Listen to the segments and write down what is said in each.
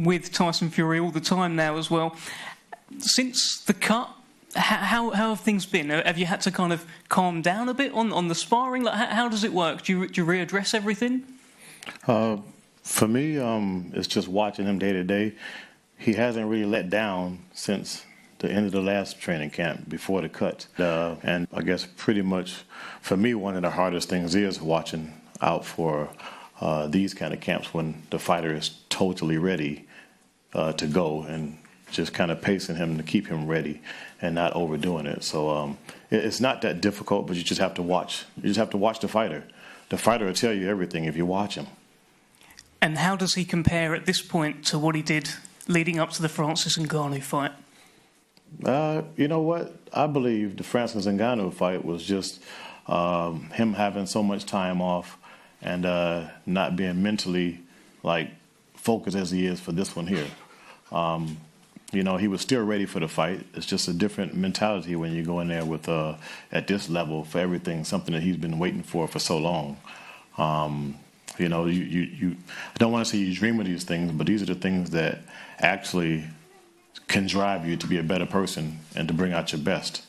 with Tyson Fury all the time now as well. Since the cut, how have things been? Have you had to kind of calm down a bit on the sparring? Like, how does it work? Do you readdress everything? For me, it's just watching him day to day. He hasn't really let down since the end of the last training camp before the cut. And I guess pretty much for me, one of the hardest things is watching out for these kind of camps when the fighter is totally ready to go, and just kind of pacing him to keep him ready and not overdoing it. So it's not that difficult, but you just have to watch. You just have to watch the fighter. The fighter will tell you everything if you watch him. And how does he compare at this point to what he did leading up to the Francis Ngannou fight? You know what? I believe the Francis Ngannou fight was just him having so much time off and not being mentally focused as he is for this one here. He was still ready for the fight. It's just a different mentality when you go in there with at this level for everything, something that he's been waiting for so long. You I don't want to say you dream of these things, but these are the things that actually can drive you to be a better person and to bring out your best.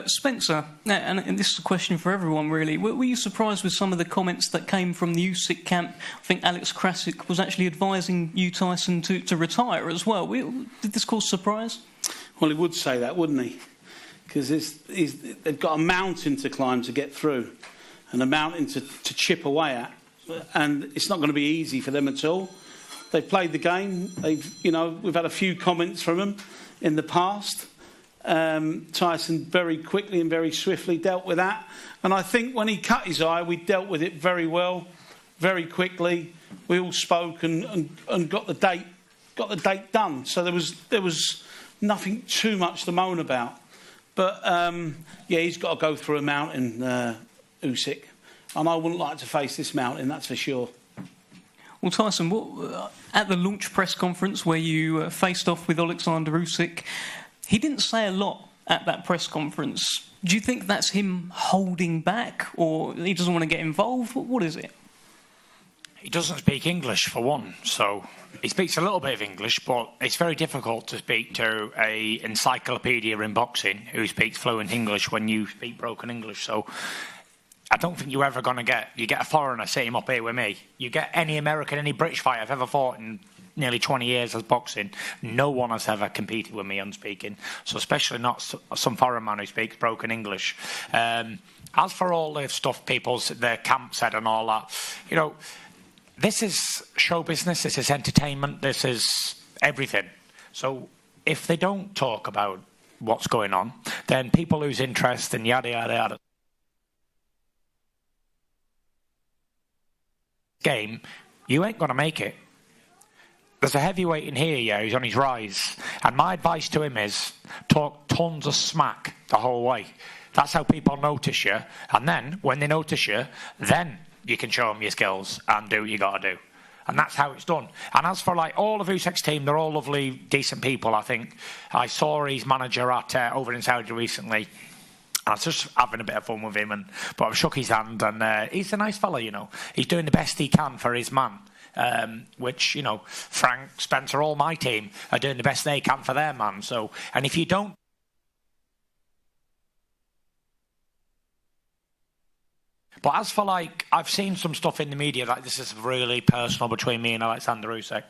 Spencer, and this is a question for everyone really, were you surprised with some of the comments that came from the Usyk camp? I think Alex Krasik was actually advising you, Tyson, to retire as well. Did this cause surprise? Well, he would say that, wouldn't he? Because they've got a mountain to climb to get through and a mountain to chip away at, and it's not going to be easy for them at all. They've played the game. We've had a few comments from them in the past. Tyson very quickly and very swiftly dealt with that, and I think when he cut his eye, we dealt with it very well, very quickly. We all spoke and got the date done. So there was nothing too much to moan about. But he's got to go through a mountain, Usyk, and I wouldn't like to face this mountain, that's for sure. Well, Tyson, at the launch press conference where you faced off with Alexander Usyk, he didn't say a lot at that press conference. Do you think that's him holding back, or he doesn't want to get involved? What is it? He doesn't speak English, for one, so he speaks a little bit of English, but it's very difficult to speak to an encyclopedia in boxing who speaks fluent English when you speak broken English. So I don't think you're ever going to get a foreigner sitting up here with me. You get any American, any British fighter I've ever fought in nearly 20 years as boxing, no one has ever competed with me on speaking, so especially not some foreign man who speaks broken English. As for all the stuff their camp said and all that, this is show business, this is entertainment, this is everything. So if they don't talk about what's going on, then people lose interest and yada yada yada. Game, you ain't going to make it. There's a heavyweight in here, who's on his rise. And my advice to him is, talk tons of smack the whole way. That's how people notice you. And then, when they notice you, then you can show them your skills and do what you got to do. And that's how it's done. And as for all of Usyk's team, they're all lovely, decent people, I think. I saw his manager over in Saudi recently. I was just having a bit of fun with him, but I've shook his hand, and he's a nice fella, He's doing the best he can for his man. Which, Frank, Spencer, all my team are doing the best they can for their man. So, and if you don't, but as for I've seen some stuff in the media that this is really personal between me and Alexander Usyk.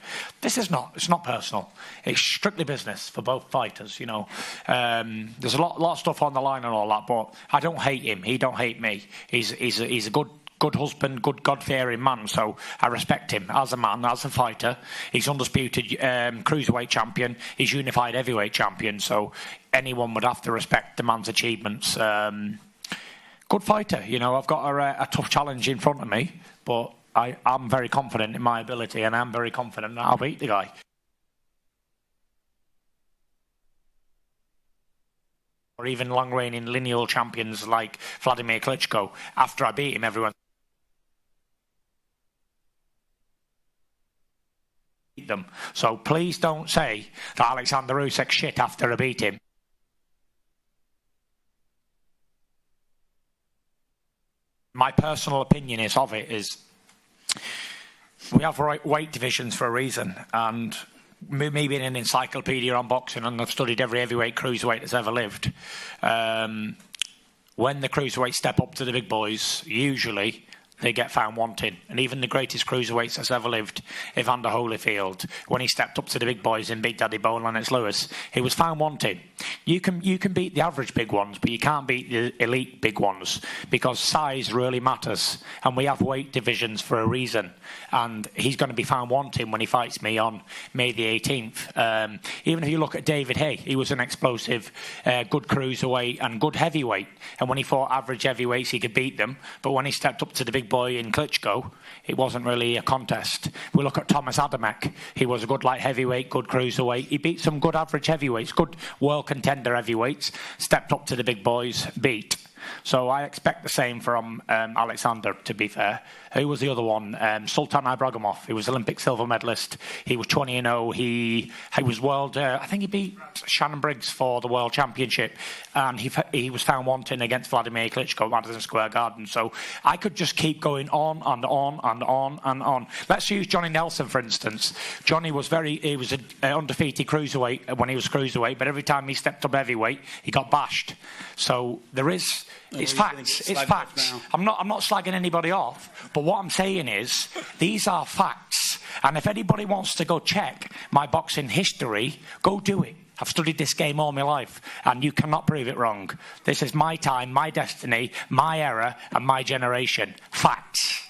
It's not personal. It's strictly business for both fighters, There's a lot of stuff on the line and all that, but I don't hate him. He don't hate me. He's a good husband, good God-fearing man, so I respect him as a man, as a fighter. He's undisputed cruiserweight champion, he's unified heavyweight champion, so anyone would have to respect the man's achievements. Good fighter, I've got a tough challenge in front of me, but I'm very confident in my ability, and I'm very confident that I'll beat the guy. Or even long-reigning lineal champions like Vladimir Klitschko. After I beat him, everyone them. So please don't say that Alexander Usyk's shit after I beat him. My personal opinion is We have weight divisions for a reason, and me being an encyclopedia on boxing, and I've studied every heavyweight cruiserweight that's ever lived, when the cruiserweights step up to the big boys, usually they get found wanting. And even the greatest cruiserweights that's ever lived, Evander Holyfield, when he stepped up to the big boys and beat Daddy Bo and Lennox Lewis, he was found wanting. You can beat the average big ones, but you can't beat the elite big ones, because size really matters. And we have weight divisions for a reason. And he's going to be found wanting when he fights me on May the 18th. Even if you look at David Hay, he was an explosive, good cruiserweight and good heavyweight. And when he fought average heavyweights, he could beat them. But when he stepped up to the big boy in Klitschko, it wasn't really a contest. We look at Thomas Adamek. He was a good light heavyweight, good cruiserweight. He beat some good average heavyweights, good world contender heavyweights, stepped up to the big boys, beat. So I expect the same from Alexander, to be fair. Who was the other one? Sultan Ibragimov. He was Olympic silver medalist. He was 20-0. He was world... I think he beat Shannon Briggs for the world championship. And he was found wanting against Vladimir Klitschko at Madison Square Garden. So I could just keep going on and on and on and on. Let's use Johnny Nelson, for instance. Johnny was he was an undefeated cruiserweight when he was cruiserweight, but every time he stepped up heavyweight, he got bashed. So there is... It's facts. It's facts. I'm not slagging anybody off, but what I'm saying is these are facts. And if anybody wants to go check my boxing history, go do it. I've studied this game all my life, and you cannot prove it wrong. This is my time, my destiny, my era, and my generation. Facts.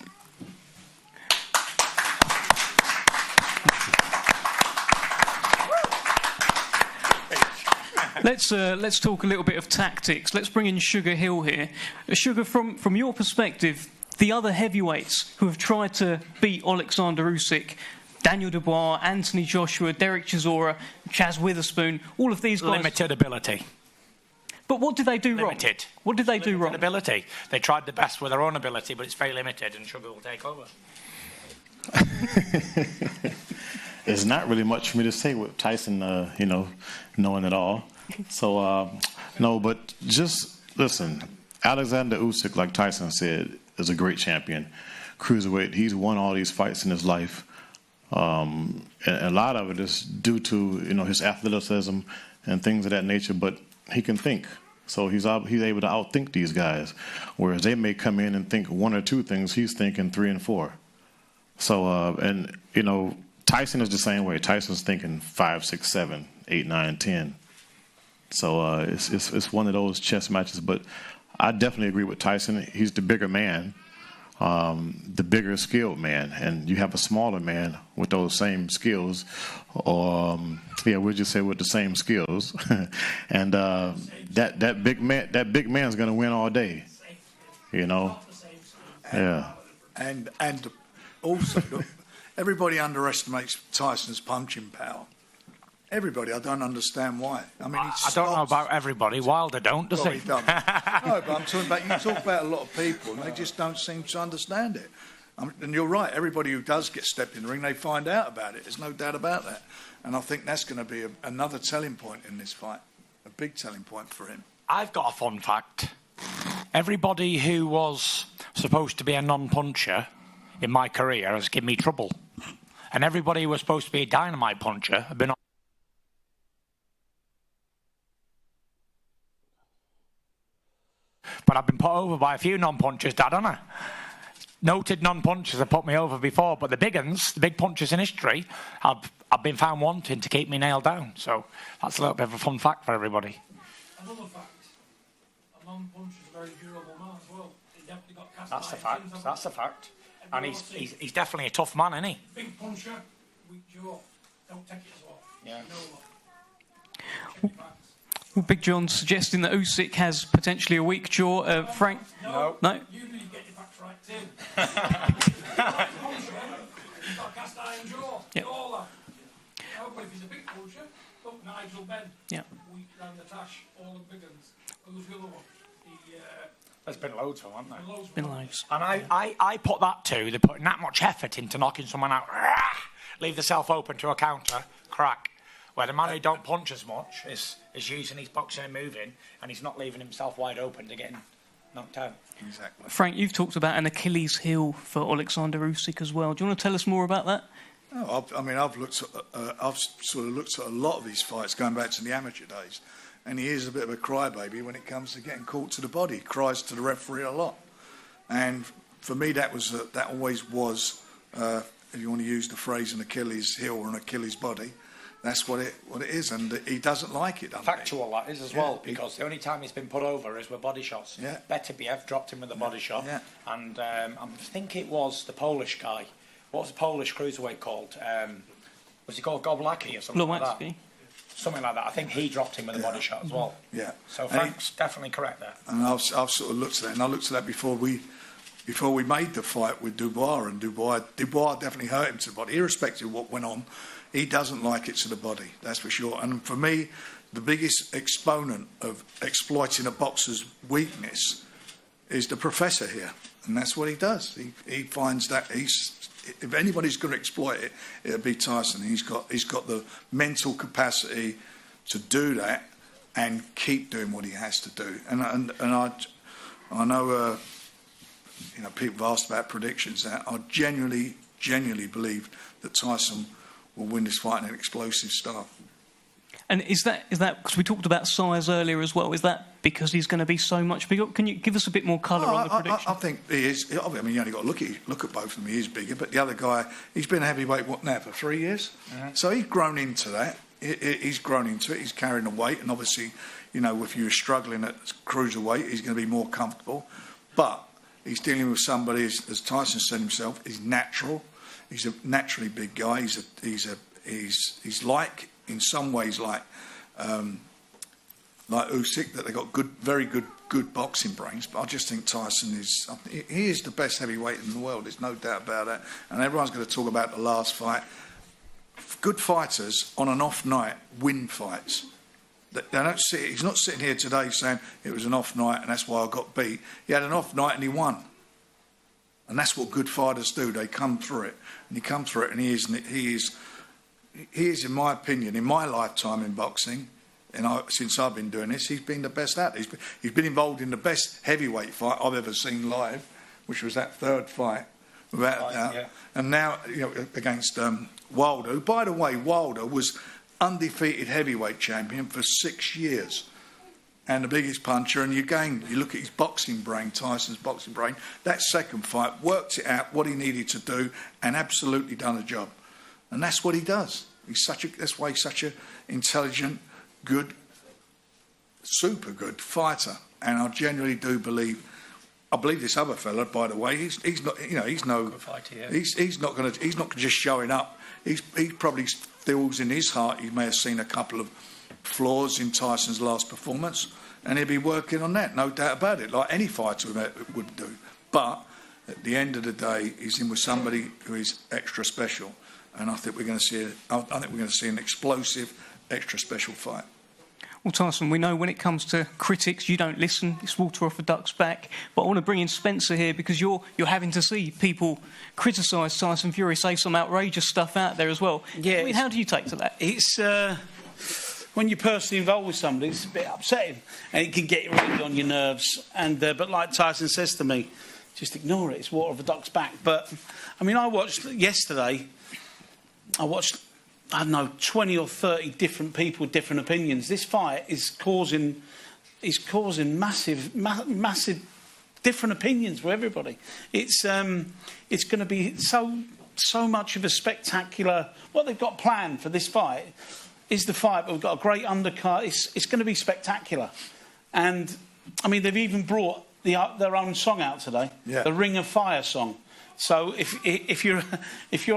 Let's talk a little bit of tactics. Let's bring in Sugar Hill here. Sugar, from your perspective, the other heavyweights who have tried to beat Alexander Usyk, Daniel Dubois, Anthony Joshua, Derek Chisora, Chaz Witherspoon, all of these guys... Limited ability. But what did they do wrong? Limited. What did they do wrong? Ability. They tried the best with their own ability, but it's very limited, and Sugar will take over. There's not really much for me to say with Tyson, knowing it all. So, no, but just listen. Alexander Usyk, like Tyson said, is a great champion. Cruiserweight, he's won all these fights in his life. And a lot of it is due to, his athleticism and things of that nature, but he can think. So he's able to outthink these guys. Whereas they may come in and think one or two things, he's thinking 3 and 4. So, Tyson is the same way. Tyson's thinking 5, 6, 7, 8, 9, 10. So it's one of those chess matches. But I definitely agree with Tyson. He's the bigger man, the bigger skilled man. And you have a smaller man with those same skills. We'll just say with the same skills. And that big man's going to win all day. Yeah. And also, everybody underestimates Tyson's punching power. Everybody, I don't understand why. I mean, I don't know about everybody. Wilder don't, does he? No, but I'm talking about, you talk about a lot of people, and they just don't seem to understand it. And you're right, everybody who does get stepped in the ring, they find out about it. There's no doubt about that. And I think that's going to be another telling point in this fight, a big telling point for him. I've got a fun fact. Everybody who was supposed to be a non-puncher in my career has given me trouble. And everybody who was supposed to be a dynamite puncher have been... But I've been put over by a few non-punchers, Dad, haven't I? Noted non-punchers have put me over before, but the big uns, the big punchers in history, I've been found wanting to keep me nailed down. So that's a little bit of a fun fact for everybody. Another fact, a non-puncher is a very durable man as well. He definitely got cast. That's the fact. That's the fact. And he's definitely a tough man, isn't he? Big puncher, weak jaw. Don't take it as well. Yeah. Well, Big John suggesting that Usyk has potentially a weak jaw. Frank? No. You need to get your facts right, Tim. He's got cast iron jaw. Yep. All that. No, but if he's a big puncher, look, Nigel Benn. Yeah. Weak round the tash, all the big ones. Who's the other one? There's been loads of them, haven't there? Been loads. And I put that too. They're putting that much effort into knocking someone out. Leave themselves open to a counter, crack. Where the man who don't punch as much is using his boxing and moving, and he's not leaving himself wide open to getting knocked out. Exactly. Frank, you've talked about an Achilles heel for Alexander Usyk as well. Do you want to tell us more about that? Oh, I've looked at, I've sort of looked at a lot of his fights going back to the amateur days, and he is a bit of a crybaby when it comes to getting caught to the body. He cries to the referee a lot, and for me that always was, if you want to use the phrase, an Achilles heel or an Achilles body. That's what it is, and he doesn't like it. Factual that is as well, because the only time he's been put over is with body shots. Yeah. Beterbiev dropped him with a body shot, yeah. And I think it was the Polish guy. What was the Polish cruiserweight called? Was he called Goblacki or something like that? Something like that. I think he dropped him with a body shot as well. Yeah. So Frank's definitely correct there. And I've sort of looked at that, and I looked at that before we made the fight with Dubois, and Dubois definitely hurt him to the body, irrespective of what went on. He doesn't like it to the body, that's for sure. And for me, the biggest exponent of exploiting a boxer's weakness is the professor here, and that's what he does. He finds that if anybody's going to exploit it, it'll be Tyson. He's got the mental capacity to do that and keep doing what he has to do. And I know people have asked about predictions. That I genuinely believe that Tyson will win this fight in an explosive style. And is that because we talked about size earlier as well? Is that because he's going to be so much bigger? Can you give us a bit more colour on the prediction? I think he is. I mean, you only got to look at both of them. He is bigger, but the other guy, he's been a heavyweight for 3 years. So he's grown into that. He's grown into it. He's carrying the weight, and obviously, if you're struggling at cruiserweight, he's going to be more comfortable. But he's dealing with somebody, as Tyson said himself, is natural. He's a naturally big guy. He's like, in some ways, like Usyk, that they got very good boxing brains. But I just think Tyson is the best heavyweight in the world. There's no doubt about that. And everyone's going to talk about the last fight. Good fighters on an off night win fights. He's not sitting here today saying it was an off night and that's why I got beat. He had an off night and he won. And that's what good fighters do. They come through it, and he comes through it, and he is, in my opinion, in my lifetime in boxing, and since I've been doing this, he's been the best at it. He's been involved in the best heavyweight fight I've ever seen live, which was that third fight, without a doubt. Yeah. And now, against Wilder. Who, by the way, Wilder was undefeated heavyweight champion for 6 years. And the biggest puncher, and you look at his boxing brain, Tyson's boxing brain, that second fight, worked it out, what he needed to do, and absolutely done a job. And that's what he does. That's why he's such an intelligent, good, super good fighter. And I genuinely do believe this other fella, by the way, he's not, he's no, good fighter, yeah. He's not just showing up. He probably feels in his heart he may have seen a couple of flaws in Tyson's last performance, and he'll be working on that, no doubt about it, like any fighter would do. But at the end of the day, he's in with somebody who is extra special, and I think we're going to see an explosive, extra special fight. Well, Tyson, we know when it comes to critics, you don't listen. It's water off a duck's back. But I want to bring in Spencer here because you're having to see people criticise Tyson Fury, say some outrageous stuff out there as well. Yeah. I mean, how do you take to that? It's when you're personally involved with somebody, it's a bit upsetting, and it can get really on your nerves. And but like Tyson says to me, just ignore it. It's water off a duck's back. But I mean, I watched yesterday. I don't know, 20 or 30 different people with different opinions. This fight is causing massive different opinions for everybody. It's going to be so much of a spectacular. What they've got planned for this fight is the fight. We've got a great undercut. It's going to be spectacular. And I mean, they've even brought their own song out today, the Ring of Fire song. So if you're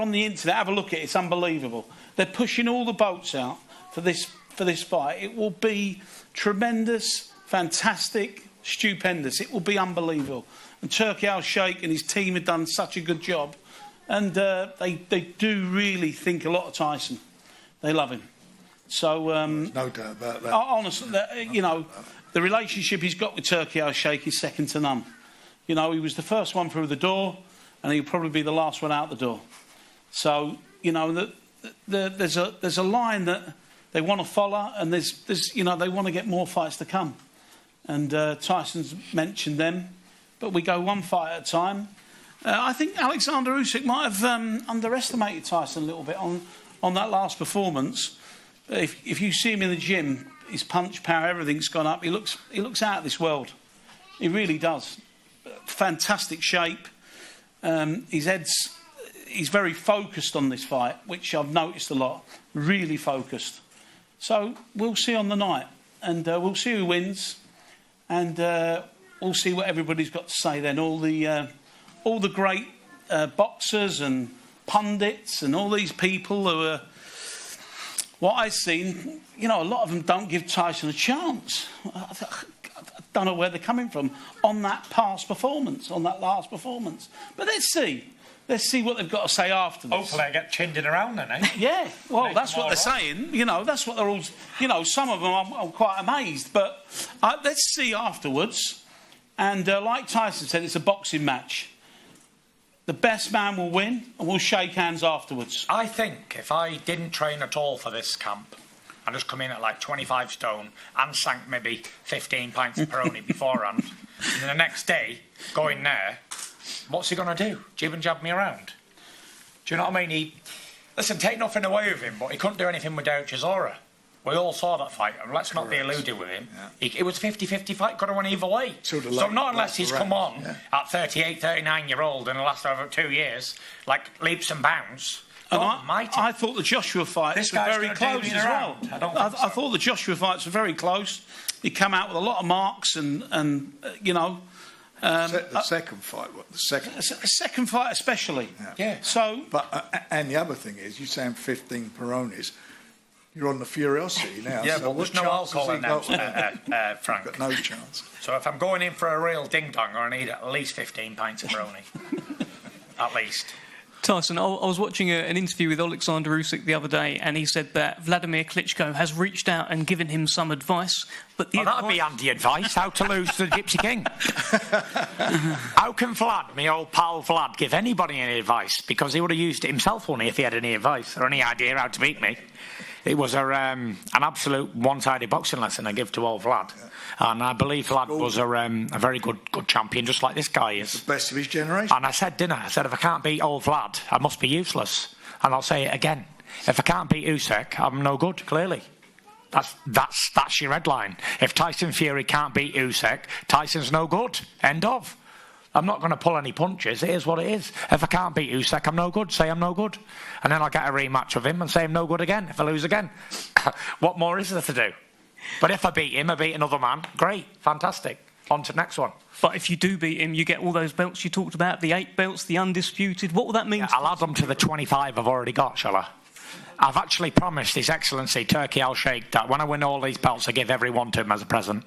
on the internet, have a look at it. It's unbelievable. They're pushing all the boats out for this fight. It will be tremendous, fantastic, stupendous. It will be unbelievable. And Turki Al-Sheikh and his team have done such a good job, and they do really think a lot of Tyson. They love him. So no doubt about that. Honestly, the relationship he's got with Turki Al-Sheikh is second to none. He was the first one through the door, and he'll probably be the last one out the door. So there's a line that they want to follow, and there's they want to get more fights to come. and Tyson's mentioned them, but we go one fight at a time. I think Alexander Usyk might have underestimated Tyson a little bit on that last performance. If you see him in the gym, his punch power, everything's gone up. He looks out of this world. He really does. Fantastic shape. He's very focused on this fight, which I've noticed a lot. Really focused. So we'll see on the night, and we'll see who wins, and we'll see what everybody's got to say then. All the great boxers and pundits and all these people who are, what I've seen, a lot of them don't give Tyson a chance. I don't know where they're coming from on that last performance. But let's see what they've got to say after this. Hopefully I get chinned around then, eh? Yeah, well, that's what they're saying. That's what they're all... some of them I'm quite amazed. But let's see afterwards. And like Tyson said, it's a boxing match. The best man will win, and we'll shake hands afterwards. I think if I didn't train at all for this camp, and just come in at like 25 stone and sank maybe 15 pints of Peroni beforehand, and then the next day, go in there, what's he going to do? Jib and jab me around? Do you know what I mean? Listen, take nothing away with him, but he couldn't do anything without Chisora. We all saw that fight, and let's not be eluded with him. Yeah. It was a 50-50 fight, could have won either way. So not unless he's come on at 38, 39-year-old in the last over 2 years, like leaps and bounds. And I thought the Joshua fights were very close as well. I thought the Joshua fights were very close. He came out with a lot of marks and the second fight, the second fight especially. Yeah. So, and the other thing is, you're saying 15 Peronis. You're on the Furiosity now. Yeah, so but there's no alcohol in that, Frank. Got no chance. So if I'm going in for a real ding-dong, I need at least 15 pints of Peroni. At least. Tyson, I was watching an interview with Alexander Usyk the other day, and he said that Vladimir Klitschko has reached out and given him some advice. But that'd be handy advice, how to lose to the Gypsy King. How can Vlad, my old pal Vlad, give anybody any advice? Because he would have used it himself only if he had any advice or any idea how to beat me. It was an absolute one-sided boxing lesson I give to old Vlad. And I believe Vlad was a very good champion, just like this guy is. The best of his generation. And I said, if I can't beat old Vlad, I must be useless. And I'll say it again. If I can't beat Usyk, I'm no good, clearly. That's your headline. If Tyson Fury can't beat Usyk, Tyson's no good. End of. I'm not going to pull any punches. It is what it is. If I can't beat Usyk, I'm no good. Say I'm no good. And then I'll get a rematch with him and say I'm no good again if I lose again. What more is there to do? But if I beat him, I beat another man. Great. Fantastic. On to the next one. But if you do beat him, you get all those belts you talked about, the 8 belts, the undisputed. What will that mean? Yeah, I'll add them to the 25 I've already got, shall I? I've actually promised His Excellency, Turki Al-Sheikh, that when I win all these belts, I give every one to him as a present.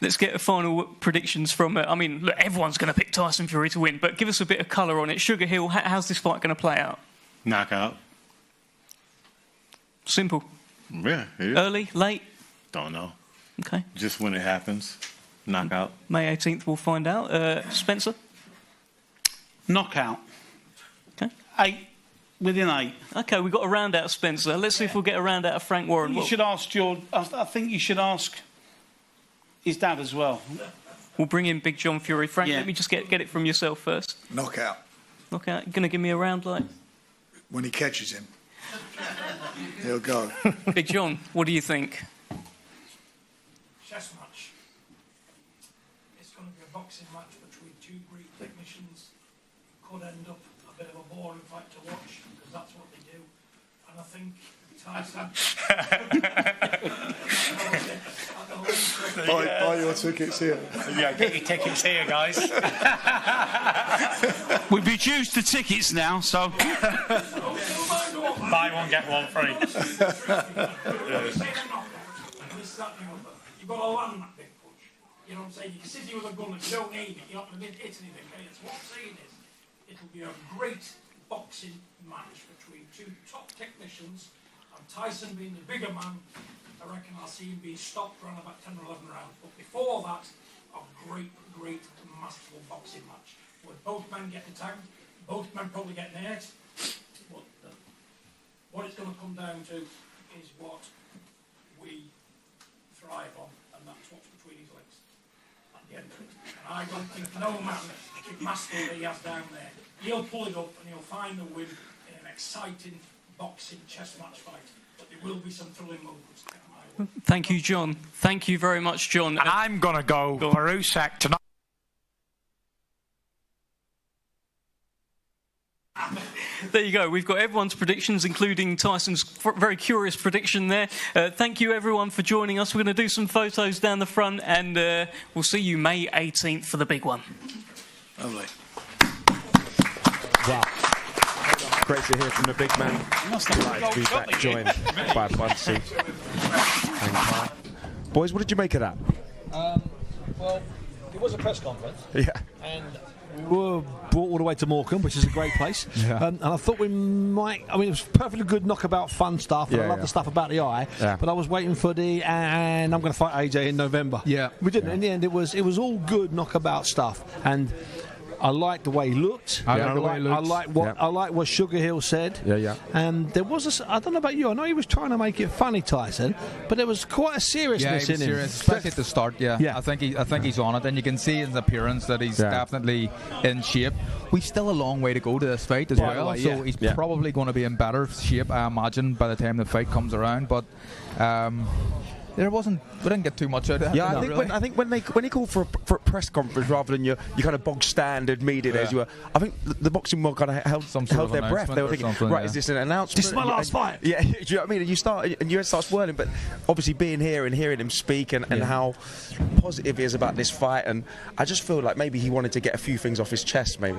Let's get a final predictions from... look, everyone's going to pick Tyson Fury to win, but give us a bit of colour on it. Sugar Hill, how's this fight going to play out? Knockout. Simple. Yeah. Early, late? Don't know. Okay. Just when it happens. Knockout. May 18th, we'll find out. Spencer? Knockout. Okay. 8. Within 8. Okay, we've got a round out of Spencer. Let's see if we'll get a round out of Frank Warren. You should ask I think you should ask his dad as well. We'll bring in Big John Fury. Frank, let me just get it from yourself first. Knockout. Knockout. Going to give me a round like? When he catches him, he'll go. Big John, what do you think? Chess match. It's going to be a boxing match between two great technicians. Could end up a bit of a boring fight to watch because that's what they do. And I think Tyson. Buy your tickets here. Yeah, get your tickets here, guys. We've reduced the tickets now, so. Buy one, get one free. You've got to land that big push. You know what I'm saying? You can sit here with a gun and you don't aim it. You're not going to hit anything. Okay? That's what I'm saying is, it'll be a great boxing match between two top technicians. And Tyson being the bigger man, I reckon I'll see him being stopped around about 10 or 11 rounds. But before that, a great, masterful boxing match where both men get tagged, both men probably get nailed. But what it's going to come down to is what we thrive on, and that's what's between his legs at the end of it. And I don't think no matter the master that he has down there, he'll pull it up and he'll find the win in an exciting boxing chess match fight. But there will be some thrilling moments. Thank you, John. Thank you very much, John. And I'm going to go for Usyk tonight. There you go. We've got everyone's predictions, including Tyson's very curious prediction there. Thank you, everyone, for joining us. We're going to do some photos down the front, and we'll see you May 18th for the big one. Lovely. Wow. Great to hear from the big man. Delighted to be back joined by Bunsey and Kai. Boys, what did you make of that? Well, it was a press conference. Yeah. And we were brought all the way to Morecambe, which is a great place. Yeah. And I thought we might... I mean, it was perfectly good knockabout fun stuff. And I love the stuff about the eye. Yeah. But I was waiting for and I'm going to fight AJ in November. Yeah. We didn't. In the end, it was all good knockabout stuff. And I liked the way he looked. I like what Sugar Hill said. Yeah. And there was I don't know about you. I know he was trying to make it funny, Tyson, but there was quite a seriousness in him. Serious, especially at the start. Yeah. I think he's on it, and you can see in his appearance that he's definitely in shape. We've still a long way to go to this fight as well, so he's probably going to be in better shape, I imagine, by the time the fight comes around. But we didn't get too much out of that. Yeah, I think when he called for a press conference rather than your kind of bog standard media days, I think the boxing world kind of held their breath. They were thinking, right, is this an announcement? This is my last fight. Yeah, do you know what I mean? And you start swirling, but obviously being here and hearing him speak and how positive he is about this fight, and I just feel like maybe he wanted to get a few things off his chest, maybe.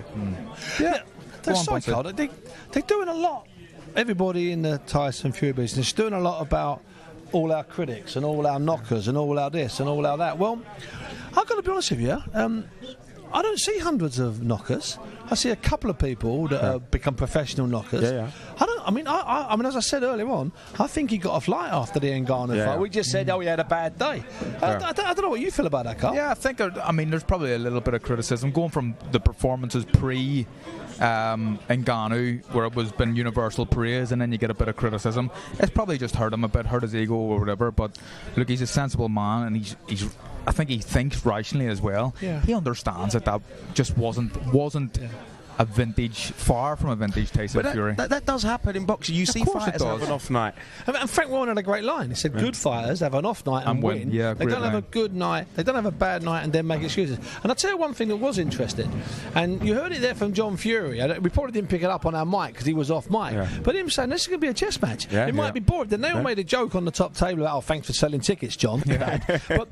Yeah, they're doing a lot. Everybody in the Tyson Fury business is doing a lot about all our critics and all our knockers and all our this and all our that. Well, I've got to be honest with you, I don't see hundreds of knockers. I see a couple of people that have become professional knockers. I mean, as I said earlier on, I think he got off light after the Ngannou fight. We just said, he had a bad day. I don't know what you feel about that, Carl. Yeah, I think there's probably a little bit of criticism going from the performances pre Ngannou, where it was been universal praise, and then you get a bit of criticism. It's probably just hurt him a bit, hurt his ego or whatever. But look, he's a sensible man, and I think he thinks rationally as well. Yeah. He understands that just wasn't far from a vintage Tyson Fury. That does happen in boxing. You see fighters have an off night. And Frank Warren had a great line. He said, good fighters have an off night and win. Yeah, they don't have a good night, they don't have a bad night and then make excuses. And I'll tell you one thing that was interesting, and you heard it there from John Fury. We probably didn't pick it up on our mic because he was off mic, but him saying this is going to be a chess match. It might be boring. Then they all made a joke on the top table about, thanks for selling tickets, John. But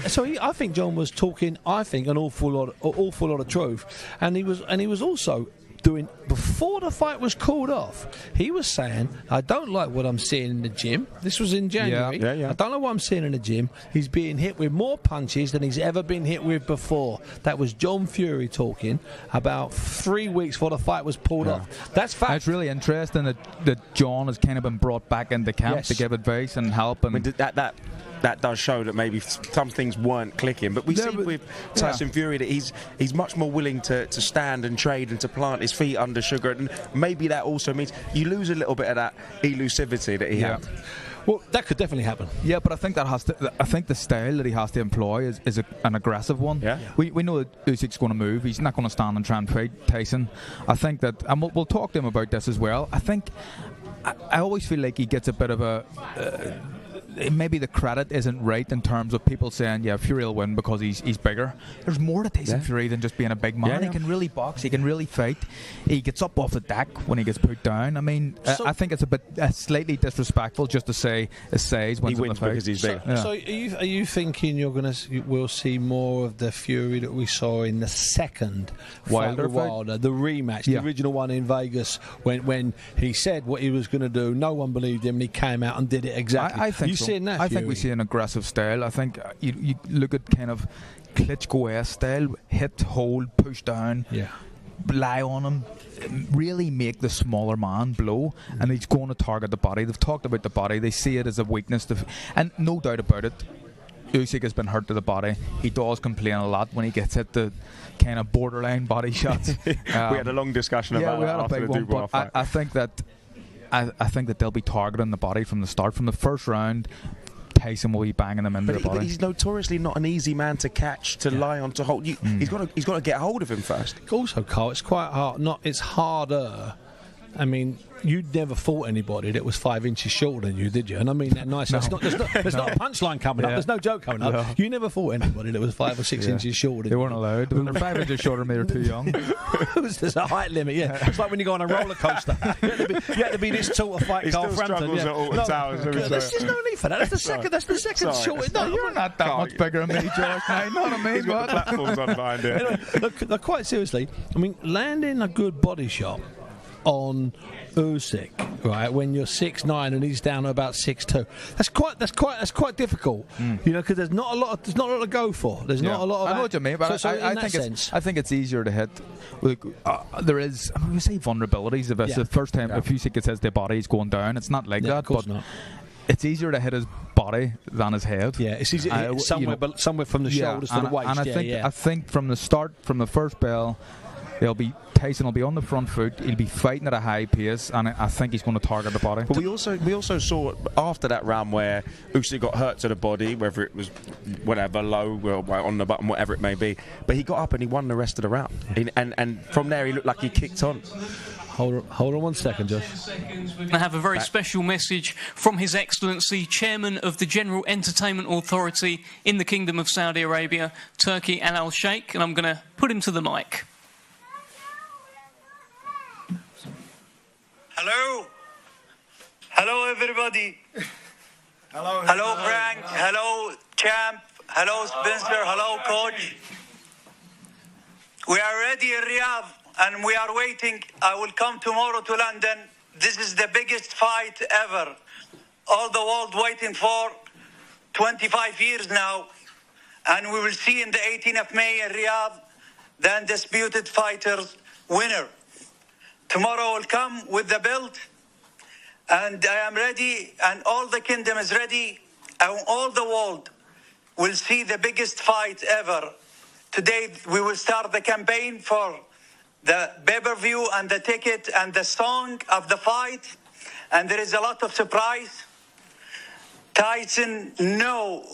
so I think John was talking, an awful lot of truth, and he was also doing, before the fight was called off, he was saying, I don't like what I'm seeing in the gym. This was in January. I don't like what I'm seeing in the gym. He's being hit with more punches than he's ever been hit with before. That was John Fury talking about 3 weeks before the fight was pulled off. That's fact. It's really interesting that John has kind of been brought back into camp to give advice and help. And that does show that maybe some things weren't clicking. But we see with Tyson Fury that he's much more willing to stand and trade and to plant his feet under Sugar, and maybe that also means you lose a little bit of that elusivity that he had. Well, that could definitely happen. Yeah, but I think I think the style that he has to employ is an aggressive one. We know that Usyk's going to move. He's not going to stand and try and fight Tyson. I think that, and we'll talk to him about this as well. I think I always feel like he gets a bit of a maybe the credit isn't right in terms of people saying, Fury will win because he's bigger. There's more to Tyson Fury than just being a big man. He can really box. He can really fight. He gets up off the deck when he gets put down. I mean, I think it's slightly disrespectful just to say his size wins he wins because he's big. So are you thinking we'll see more of the Fury that we saw in the second Wilder, the rematch, the original one in Vegas, when he said what he was going to do, no one believed him, and he came out and did it exactly. I think so. I think we see an aggressive style. I think you look at kind of Klitschko-esque style, hit, hold, push down, lie on him, really make the smaller man blow, and he's going to target the body. They've talked about the body. They see it as a weakness, and no doubt about it, Usyk has been hurt to the body. He does complain a lot when he gets hit the kind of borderline body shots. We had a long discussion about that after the Dubois fight. I think that they'll be targeting the body from the start, from the first round. Tyson will be banging them into the body. But he's notoriously not an easy man to catch, to lie on, to hold. He's got to get hold of him first. Also, Carl, it's quite hard. It's harder. I mean, you'd never fought anybody that was 5 inches shorter than you, did you? And I mean that nice. No. There's not a punchline coming up. There's no joke coming up. You never fought anybody that was 5 or 6 inches shorter. They weren't allowed. When they're 5 inches shorter than me, they're too young. There's a height limit. Yeah, it's like when you go on a roller coaster. You had to be this tall to fight Carl Frampton. At Alton Towers. There's no need for that. That's the second. That's the second shortest. No, you're not that much bigger than me, George. Mate. Not a me. He's got the platforms on behind it. Anyway, look, quite seriously, I mean, landing a good body shot on Usyk, right, when you're 6'9" and he's down to about 6'2", that's quite difficult, you know, because there's not a lot to go for. There's not a lot of. I know what you mean, but I think it's easier to hit. There is, I mean, we say vulnerabilities. If it's the first time if Usyk gets his body, he's going down. It's not like that, of course but not. It's easier to hit his body than his head. Yeah, it's easier somewhere from the shoulders to the waist. And I think from the start, from the first bell, Tyson will be on the front foot. He'll be fighting at a high pace, and I think he's going to target the body. But we also saw after that round where Usyk got hurt to the body, whether it was whatever low or on the button, whatever it may be. But he got up and he won the rest of the round, and from there he looked like he kicked on. Hold on 1 second, Josh. We're going to have a very special message from His Excellency, Chairman of the General Entertainment Authority in the Kingdom of Saudi Arabia, Turkey Al Sheikh, and I'm going to put him to the mic. Hello everybody. Hello Frank. Hello Champ. Hello Spencer. Hello Coach. We are ready in Riyadh and we are waiting. I will come tomorrow to London. This is the biggest fight ever. All the world waiting for 25 years now. And we will see in the 18th of May in Riyadh the undisputed fighters winner. Tomorrow will come with the belt, and I am ready, and all the kingdom is ready, and all the world will see the biggest fight ever. Today we will start the campaign for the pay-per-view and the ticket and the song of the fight, and there is a lot of surprise. Tyson know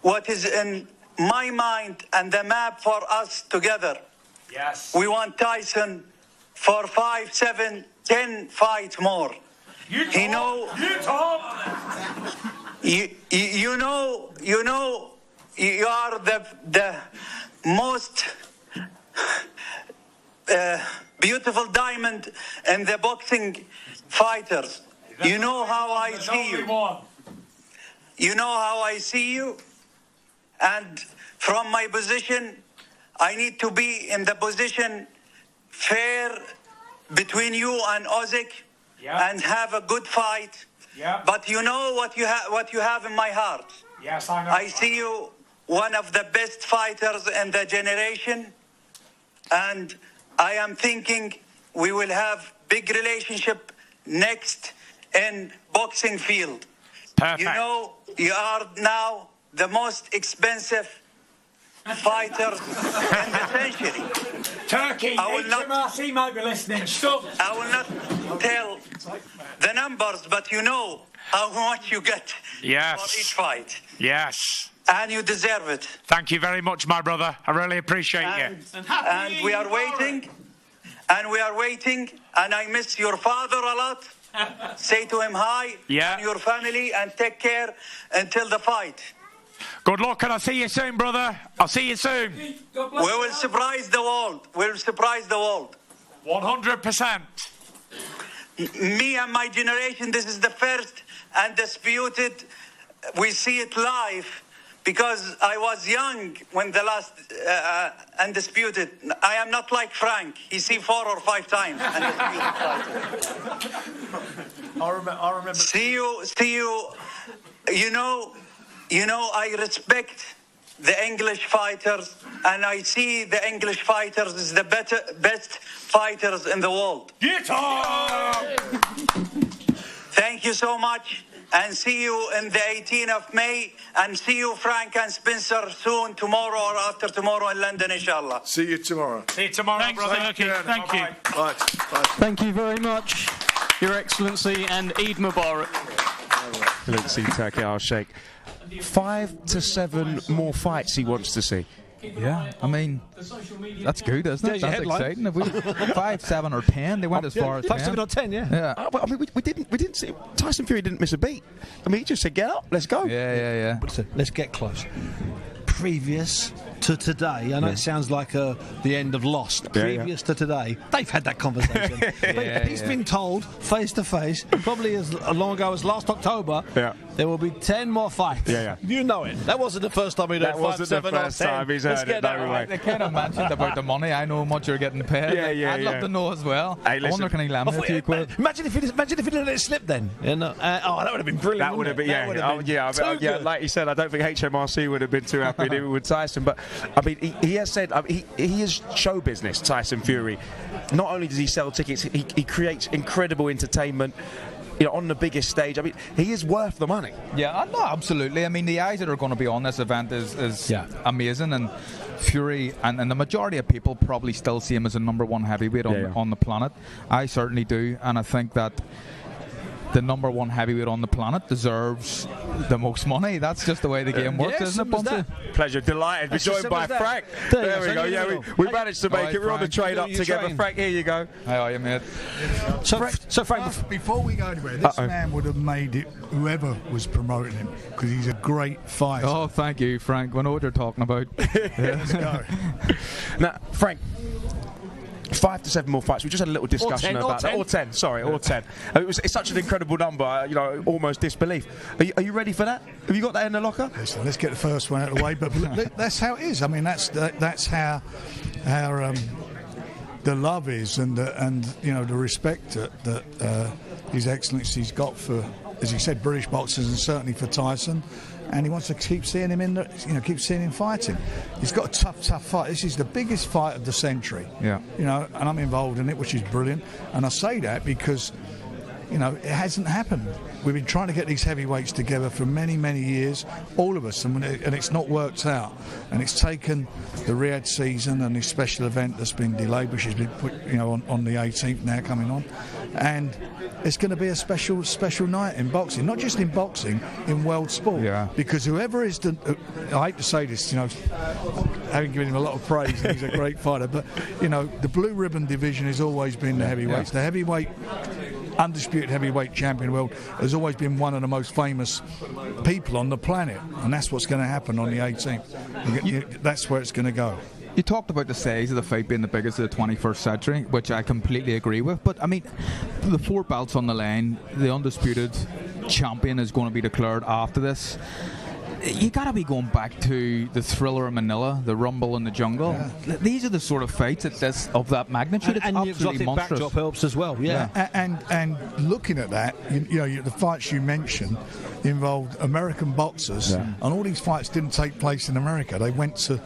what is in my mind and the map for us together. Yes. We want Tyson for 5, 7, 10 fights more. You know, you are the most beautiful diamond in the boxing fighters. You know how I see you. You know how I see you. And from my position, I need to be in the position fair between you and Usyk, and have a good fight. But you know what you have in my heart. Yes, I know. I see you one of the best fighters in the generation, and I am thinking we will have big relationship next in boxing field. Perfect. You know, you are now the most expensive fighter in the century. Turkey, HMRC might be listening. Stop. I will not tell the numbers, but you know how much you get for each fight. Yes. And you deserve it. Thank you very much, my brother. I really appreciate you. And we are waiting. And we are waiting. And I miss your father a lot. Say to him hi. Yeah. And your family, and take care until the fight. Good luck, and I'll see you soon, brother. I'll see you soon. We will surprise the world. We'll surprise the world. 100%. Me and my generation, this is the first undisputed. We see it live because I was young when the last undisputed. I am not like Frank. He see 4 or 5 times undisputed fighter. I remember. See you. You know, I respect the English fighters, and I see the English fighters as the best fighters in the world. Get on! Thank you so much, and see you in the 18th of May, and see you, Frank and Spencer, soon, tomorrow or after tomorrow in London, inshallah. See you tomorrow. See you tomorrow, Thanks, brother. Thank you. Thank you. Bye. Thank you very much, Your Excellency, and Eid Mubarak. Luke C. Turkey, I'll shake. 5 to 7 more fights he wants to see. Yeah, I mean, that's good, isn't it? That's exciting. If we 5, 7, or 10, they went as far as 5, 10. 7, or 10, yeah. Yeah. I mean, we didn't see. Tyson Fury didn't miss a beat. I mean, he just said, "Get up, let's go." Yeah. Let's get close. Previous to today, I know it sounds like the end of Lost. Previous to today, they've had that conversation. He's been told face to face, probably as long ago as last October, there will be 10 more fights. You know it. That wasn't the first time he'd heard 5, 7, or 10. Time he's heard it. No way. They kind of mentioned about the money. I know how much you're getting paid. I'd love to know as well. Hey, I wonder, can he land a few quid? Imagine if he didn't let it slip then. That would have been brilliant. That would have been, like you said, I don't think HMRC would have been too happy with Tyson. But I mean, he has said, he is show business, Tyson Fury. Not only does he sell tickets, he creates incredible entertainment. You know, on the biggest stage. I mean, he is worth the money. Yeah, no, absolutely. I mean, the eyes that are going to be on this event is amazing, and Fury and the majority of people probably still see him as a #1 heavyweight on the planet. I certainly do, and I think that the #1 heavyweight on the planet deserves the most money. That's just the way the game works, isn't it, Bunty? Pleasure, delighted. We're joined by Frank. There we go. Yeah, we managed to make it. We're on the train up together. Frank, here you go. How are you, mate? So Frank, before we go anywhere, this man would have made it, whoever was promoting him, because he's a great fighter. Oh, thank you, Frank. We know what you're talking about. Let's go. Now, Frank, 5 to 7 more fights. We just had a little discussion about that. Or 10, sorry, or 10. It's such an incredible number, you know, almost disbelief. Are you ready for that? Have you got that in the locker? Listen, let's get the first one out of the way. But that's how it is. I mean, that's how the love is, and you know, the respect that His Excellency's got for, as he said, British boxers, and certainly for Tyson. And he wants to keep seeing him keep seeing him fighting. He's got a tough fight. This is the biggest fight of the century. Yeah. You know, and I'm involved in it, which is brilliant. And I say that because, you know, it hasn't happened. We've been trying to get these heavyweights together for many, many years, all of us, and it's not worked out. And it's taken the Riyadh season and this special event that's been delayed, which has been put, you know, on the 18th now coming on, and it's going to be a special night in boxing, not just in boxing, in world sport. Yeah. Because whoever is I hate to say this, you know, having given him a lot of praise, and he's a great fighter, but you know, the blue ribbon division has always been the heavyweights. The heavyweight, undisputed heavyweight champion of the world has always been one of the most famous people on the planet, and that's what's going to happen on the 18th. That's where it's going to go. You talked about the size of the fight being the biggest of the 21st century, which I completely agree with. But, I mean, the 4 belts on the line, the undisputed champion is going to be declared after this. You got to be going back to the Thriller in Manila, the Rumble in the Jungle. Yeah. These are the sort of fights of that magnitude. It's absolutely monstrous. Backdrop helps as well. Yeah. And looking at that, you know, the fights you mentioned involved American boxers, and all these fights didn't take place in America. They went to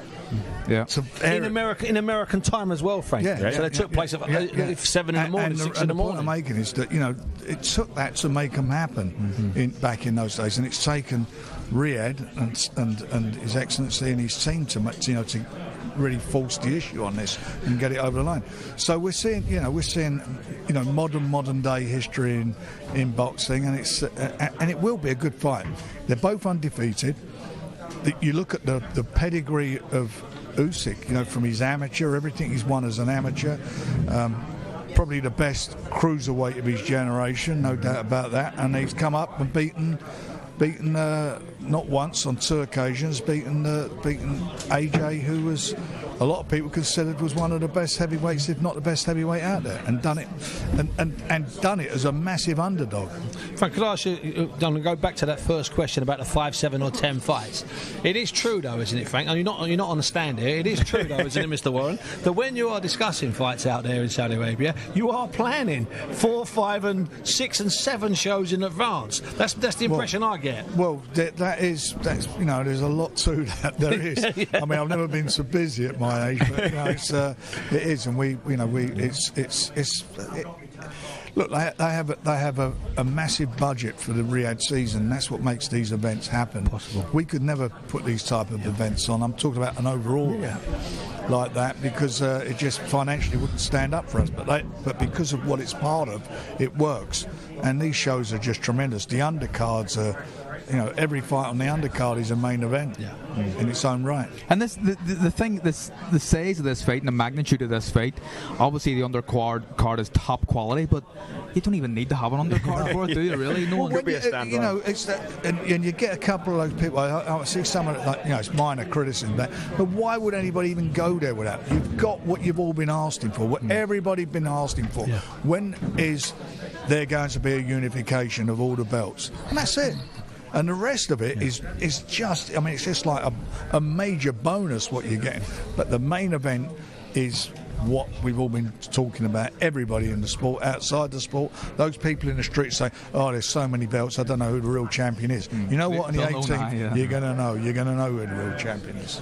in American time as well, Frank. So they took place at 7 in the morning, 6 in the morning. The point I'm making is that, you know, it took that to make them happen back in those days, and it's taken Riyadh and His Excellency and his team to really force the issue on this and get it over the line. So we're seeing modern day history in boxing, and it will be a good fight. They're both undefeated. You look at the pedigree of Usyk, you know, from his amateur, everything he's won as an amateur. Probably the best cruiserweight of his generation, no doubt about that. And he's come up and beaten not once, on 2 occasions, beaten AJ, who was a lot of people considered was one of the best heavyweights, if not the best heavyweight out there, and done it and done it as a massive underdog. Frank, could I ask you, I'm going to go back to that first question about the 5, 7 or 10 fights. It is true though, isn't it, Frank? And you're not on the stand here. It is true though, isn't it, Mr. Warren, that when you are discussing fights out there in Saudi Arabia, you are planning 4, 5 and 6 and 7 shows in advance. That's the impression I get. Well, that's you know, there's a lot to that. There is. I mean, I've never been so busy at my age, but you know, it is, and Look, they have a massive budget for the Riyadh season. That's what makes these events happen. Possible. We could never put these type of events on. I'm talking about an overall like that because it just financially wouldn't stand up for us. But because of what it's part of, it works. And these shows are just tremendous. The undercards are. Every fight on the undercard is a main event in its own right. And the size of this fight and the magnitude of this fight, obviously the undercard is top quality, but you don't even need to have an undercard for it, do you? Really? No one could be a stand-up. It's that, and you get a couple of those people. I see some of it, it's minor criticism, but why would anybody even go there with that? You've got what you've all been asking for, what everybody's been asking for. Yeah. When is there going to be a unification of all the belts? And that's it. And the rest of it is just, it's just like a major bonus what you're getting. But the main event is what we've all been talking about. Everybody in the sport, outside the sport, those people in the streets say, oh, there's so many belts, I don't know who the real champion is. You know what, on the 18th, you're going to know. You're going to know who the real champion is.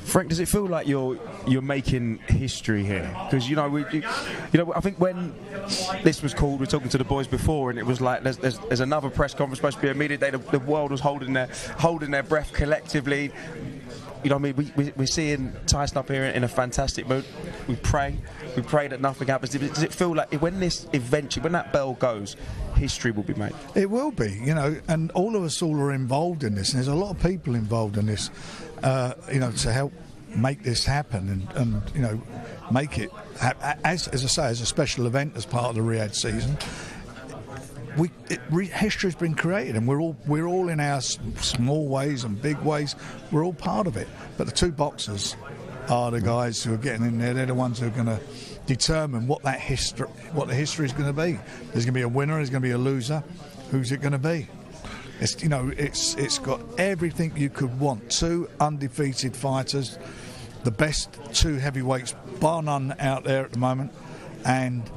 Frank, does it feel like you're making history here? Because I think when this was called, we were talking to the boys before, and it was like there's another press conference supposed to be immediately. The world was holding their breath collectively. We're seeing Tyson up here in a fantastic mood. We pray that nothing happens. Does it feel like when that bell goes, history will be made? It will be, and all of us all are involved in this, and there's a lot of people involved in this, to help make this happen and make it, as I say, as a special event as part of the Riyadh season. History's been created, and we're all in our small ways and big ways. We're all part of it. But the two boxers are the guys who are getting in there. They're the ones who are going to determine what the history is going to be. There's going to be a winner. There's going to be a loser. Who's it going to be? It's got everything you could want. Two undefeated fighters, the best two heavyweights, bar none, out there at the moment, and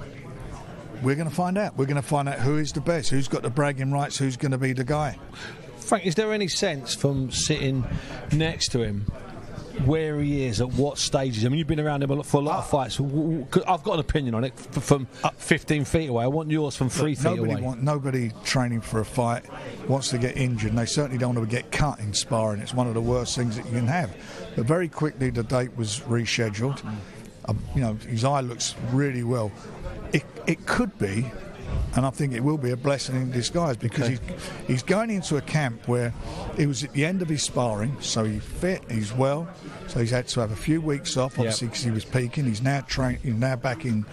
we're going to find out. We're going to find out who is the best, who's got the bragging rights, who's going to be the guy. Frank, is there any sense from sitting next to him where he is, at what stages? I mean, you've been around him for a lot of fights. I've got an opinion on it from 15 feet away. I want yours from 3 feet away. Nobody training for a fight wants to get injured, and they certainly don't want to get cut in sparring. It's one of the worst things that you can have. But very quickly, the date was rescheduled. His eye looks really well. It could be, and I think it will be, a blessing in disguise, because he's going into a camp where he was at the end of his sparring, so he's fit, he's well, so he's had to have a few weeks off, obviously, because he was peaking. He's now back in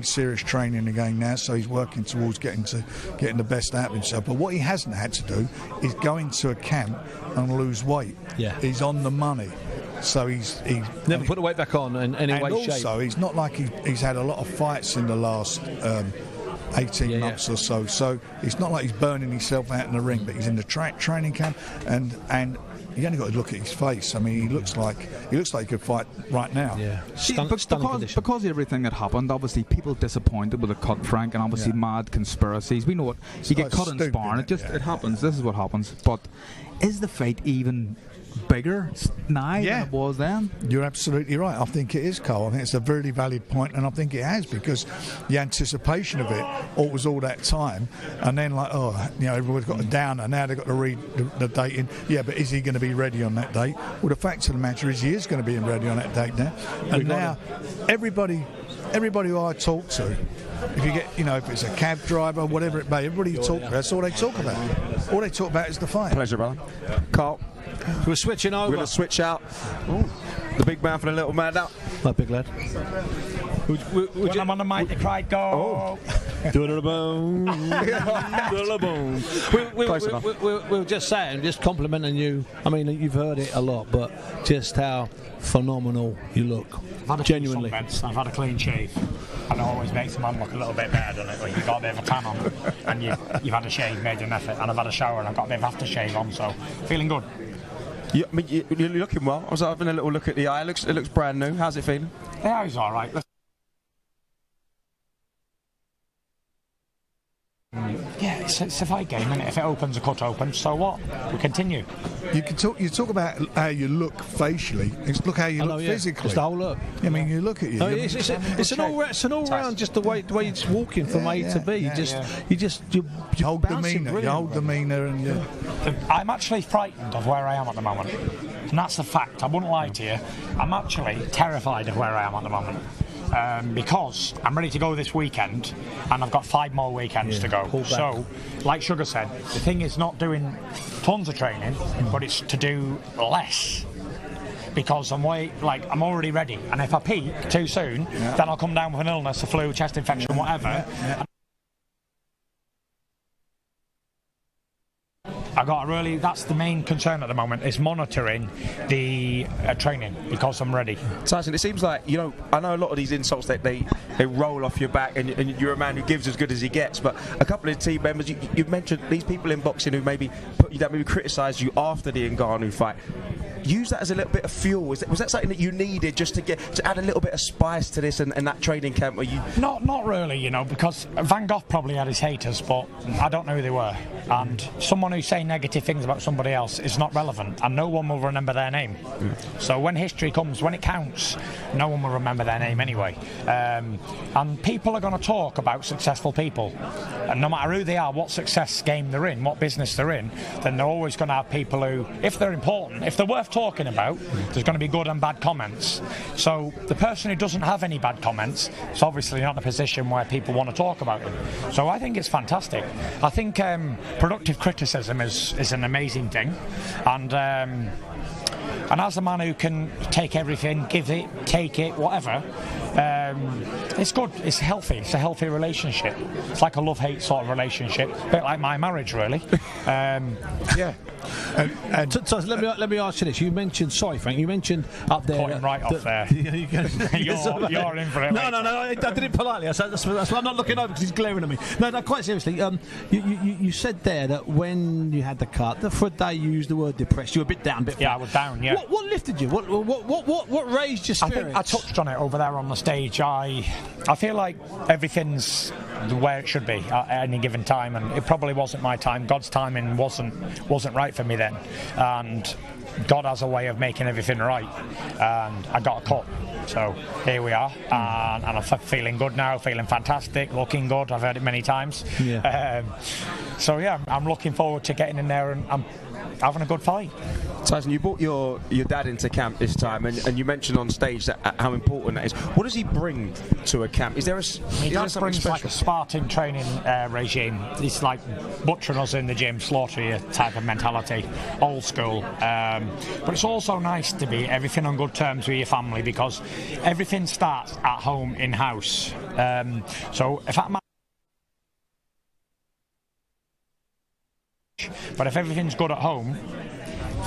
serious training again now, so he's working towards getting the best out of himself. But what he hasn't had to do is go into a camp and lose weight. Yeah. He's on the money. So he's never put the weight back on in any way, shape. And also, he's not like he's had a lot of fights in the last 18 months or so. So it's not like he's burning himself out in the ring, but he's in the training camp, and you only got to look at his face. I mean, he looks like he could fight right now. Yeah. Because of everything that happened, obviously people disappointed with the cut, Frank, and obviously mad conspiracies. We know it. You get cut in sparring. It happens. This is what happens. But is the fight even bigger now than it was then? You're absolutely right. I think it is, Carl. I think it's a very valid point, and I think it has, because the anticipation of it was all that time, and then everyone's got a downer. Now they've got to read the date in. Yeah, but is he going to be ready on that date? Well, the fact of the matter is he is going to be ready on that date now. And now everybody who I talk to, if you get, if it's a cab driver, whatever it may, everybody you talk to, that's all they talk about. All they talk about is the fight. Pleasure, brother. Carl. We're switching over. We're going to switch out. The big man for the little man out. That big lad. When I'm on the mic, the crowd go. Do it on the bone. We were just saying, just complimenting you. I mean, you've heard it a lot, but just how phenomenal you look. Genuinely. I've had a clean shave, and it always makes a man look a little bit better, doesn't it? Like you've got a bit of a tan on, and you've had a shave, made an effort, and I've had a shower, and I've got a bit of aftershave on, so feeling good. You're looking well. I was having a little look at the eye. It looks brand new. How's it feeling? The eye's all right. it's a fight game, and if it opens, a cut opens. So what? We continue. You talk about how you look facially. Look how you look physically. Just the whole look. I mean, you look at you. No, it's an all round, just the way you're just walking from A to B. You hold demeanour, and I'm actually frightened of where I am at the moment, and that's a fact. I wouldn't lie to you. I'm actually terrified of where I am at the moment. Because I'm ready to go this weekend, and I've got 5 more weekends to go. So, like Sugar said, the thing is not doing tons of training, but it's to do less. Because I'm already ready, and if I peak too soon, then I'll come down with an illness, a flu, chest infection, whatever. That's the main concern at the moment, is monitoring the training, because I'm ready. Tyson, it seems like, I know a lot of these insults that they roll off your back, and you're a man who gives as good as he gets, but a couple of team members, you've mentioned these people in boxing who maybe criticise you after the Ngannou fight. Use that as a little bit of fuel. Was that something that you needed just to add a little bit of spice to this and that training camp? Where you not really, because Van Gogh probably had his haters, but I don't know who they were. And someone who's saying negative things about somebody else is not relevant, and no one will remember their name. So when history comes, when it counts, no one will remember their name anyway. And people are going to talk about successful people, and no matter who they are, what success game they're in, what business they're in, then they're always going to have people who, if they're important, if they're worth talking about, there's going to be good and bad comments. So the person who doesn't have any bad comments is obviously not in a position where people want to talk about him. So I think it's fantastic. I think productive criticism is an amazing thing, and as a man who can take everything, give it, take it, whatever, it's good, it's healthy, it's a healthy relationship. It's like a love-hate sort of relationship, a bit like my marriage, really. So let me ask you this. You mentioned, sorry Frank, you mentioned up there... Caught him right off there. You're in for it. No, I did it politely. That's why I'm not looking over, because he's glaring at me. No, quite seriously, you said there that when you had the cut, that for a day you used the word depressed. You were a bit down, I was down, yeah. What lifted you? What raised your spirits? I think I touched on it over there on the stage. I feel like everything's where it should be at any given time, and it probably wasn't my time. God's timing wasn't right for me then, and God has a way of making everything right, and I got a cut. So here we are, and I'm feeling good now, feeling fantastic, looking good. I've heard it many times. I'm looking forward to getting in there, and I'm having a good fight. Tyson, you brought your dad into camp this time, and you mentioned on stage how important that is. What does he bring to a camp? Is there he brings like a Spartan training regime. It's like butchering us in the gym, slaughter you type of mentality, old school. But it's also nice to be everything on good terms with your family, because everything starts at home, in-house. So if everything's good at home,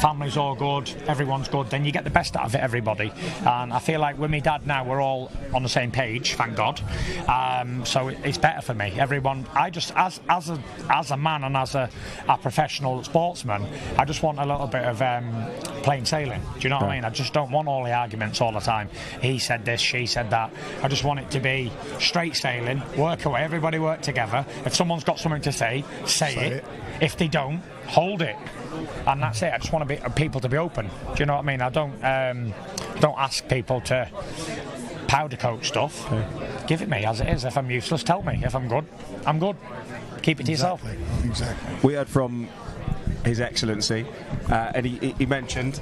family's all good, everyone's good, then you get the best out of it, everybody. And I feel like with my dad now, we're all on the same page, thank God. So it's better for me. Everyone, I just, as a man and as a professional sportsman, I just want a little bit of plain sailing. Do you know what I mean? I just don't want all the arguments all the time. He said this, she said that. I just want it to be straight sailing, work away, everybody work together. If someone's got something to say it. If they don't, hold it. And that's it. I just want people to be open. Do you know what I mean? I don't ask people to powder coat stuff. Give it me as it is. If I'm useless, tell me. If I'm good, I'm good. Keep it to yourself. Exactly. We heard from His Excellency, and he mentioned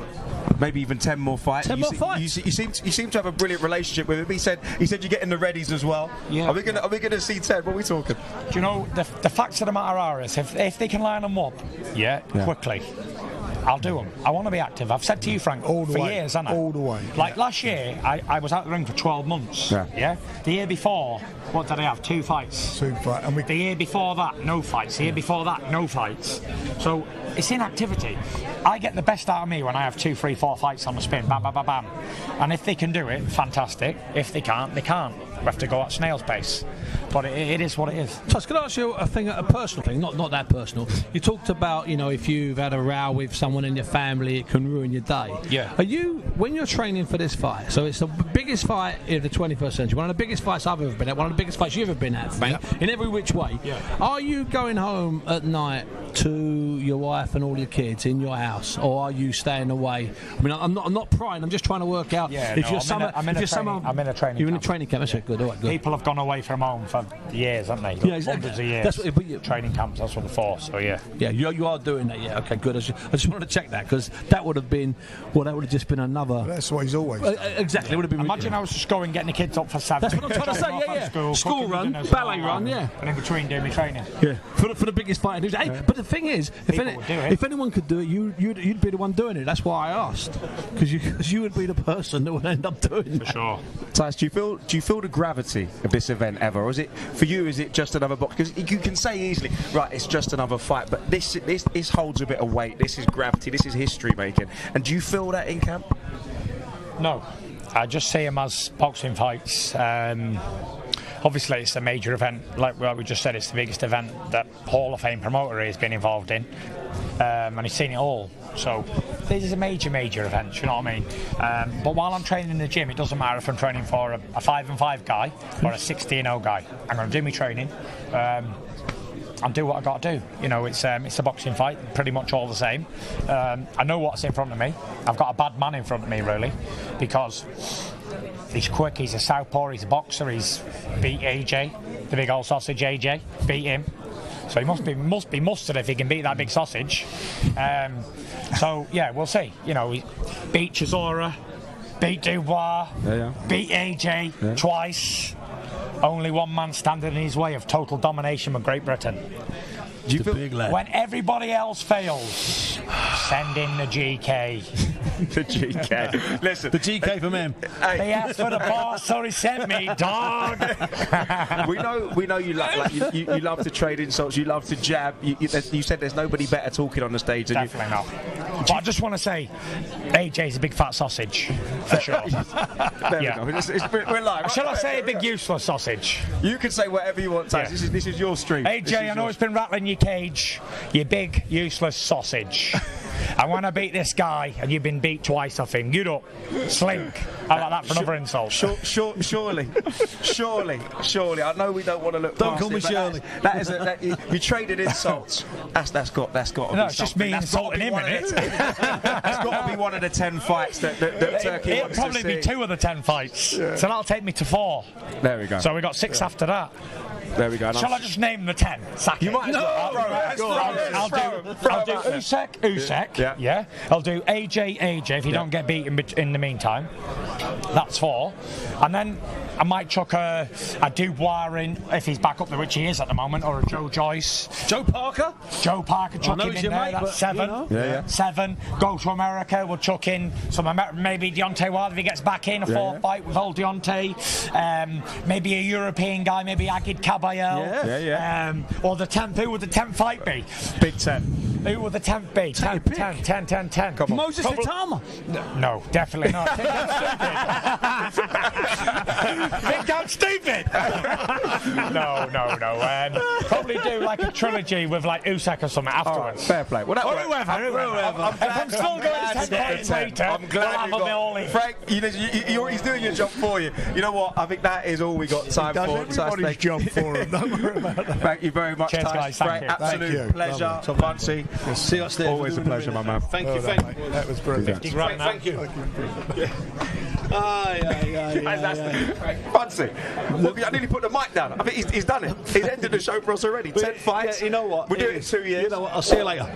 maybe even 10 more fights. You seem to have a brilliant relationship with him. He said you're getting the readies as well. Yeah. Are we gonna see 10? What are we talking? Do you know the facts of the matter are is if they can line them up, quickly, I'll do them. I want to be active. I've said to you, Frank, for years, haven't I? All the way. Like last year, I was out the ring for 12 months. Yeah. The year before, what did I have? 2 fights. 2 fights. And the year before that, no fights. The year before that, no fights. So it's inactivity. I get the best out of me when I have 2, 3, 4 fights on the spin. Bam, bam, bam, bam. And if they can do it, fantastic. If they can't, they can't. We have to go at snail's pace. but it is what it is. Tyson, can I ask you a personal thing, not that personal? You talked about, if you've had a row with someone in your family, it can ruin your day. Yeah. Are you, when you're training for this fight, so it's the biggest fight in the 21st century, one of the biggest fights I've ever been at, one of the biggest fights you've ever been at, Frank, in every which way. Yeah. Are you going home at night to your wife and all your kids in your house, or are you staying away? I mean, I'm not prying. I'm just trying to work out if you're I'm in a training You're in a camp. training camp. That's good. All right, good. People have gone away from home for years, haven't they? Yeah, exactly. Hundreds of years. That's what, training camps. That's what they're for. So yeah. Yeah, you are doing that. Yeah. Okay, good. I just wanted to check that, because that would have been, that would have just been another. That's what he's always done. Exactly. It would have been. Imagine I was just going getting the kids up for 7. That's what I'm trying to say. Yeah. School run, ballet run. Yeah. And in between doing my training. Yeah. For the biggest fight. Hey, but the thing is, if anyone could do it, you'd be the one doing it. That's why I asked, because you would be the person that would end up doing it. For sure. Tyson, do you feel the gravity of this event ever, or is it for you? Is it just another box? Because you can say easily, right, it's just another fight, but this holds a bit of weight. This is gravity. This is history making. And do you feel that in camp? No, I just see them as boxing fights. Obviously, it's a major event. Like we just said, it's the biggest event that Hall of Fame promoter has been involved in, and he's seen it all. So this is a major event. You know what I mean? But while I'm training in the gym, it doesn't matter if I'm training for a 5-5 guy or a 60-0 guy. I'm going to do my training. And do what I got to do. It's a boxing fight, pretty much all the same. I know what's in front of me. I've got a bad man in front of me, really, because he's quick, he's a southpaw, he's a boxer, he's beat AJ, the big old sausage AJ, beat him. So he must be mustard if he can beat that big sausage. So yeah, we'll see. He beat Chisora, beat Dubois, beat AJ twice. Only one man standing in his way of total domination with Great Britain. Do you feel big lad? When everybody else fails, send in the GK. The GK. Listen, the GK for men. They asked for the boss, so he sent me, dog. we know you you love to trade insults. You love to jab. You said there's nobody better talking on the stage than Definitely not. But I just want to say, AJ's a big fat sausage, for sure. There we go. We're live. Shall I say a big useless sausage? You can say whatever you want, Tyson. Yeah. This is your stream. AJ, I know it's been rattling your cage, you big useless sausage. I want to beat this guy, and you've been beat twice off him. Get up, slink. How about that for another insult? Surely. I know we don't want to look. Don't call me Shirley. You traded insults. That's got to no, be it's just me insulting him in it. That's got to be one of the 10 fights that Turkey It'll wants to probably see. be 2 of the 10 fights. Yeah. So that'll take me to 4. There we go. So we got 6 after that. There we go. Shall I just name the 10? Sack you it. might as well. I'll do Usyk. Yeah. I'll do AJ if you don't get beaten in the meantime. That's 4. And then I might chuck a Dubois in if he's back up there, which he is at the moment, or a Joe Joyce. Joe Parker, chuck him in there. Mate, that's 7. 7. Go to America. We'll chuck in some maybe Deontay Wilder if he gets back in a 4th fight with old Deontay. Maybe a European guy, maybe Agid Kabayel. Or the 10th. Who would the 10th fight be? Big 10. Who would the 10th be? 10. Come on. Moses Hitama. No, definitely not. Think I'm stupid. No. Probably do like a trilogy with like Usyk or something afterwards. Right, fair play. Well, whoever. If I'm still going to 10 fights later, I'm glad you got Frank. He's doing your job for you. You know what? I think that is all we got time for. Everybody's job for him. Don't worry about that. Thank you very much, Cheers, guys. Frank. Absolute pleasure. Fancy. See you upstairs. Always a pleasure, my man. Thank you. That was brilliant. Thank you. Fancy. I nearly put the mic down. I think he's done it. He's ended the show for us already. 10 fights. You know what? We're doing it in 2 years. You know what? I'll see you later.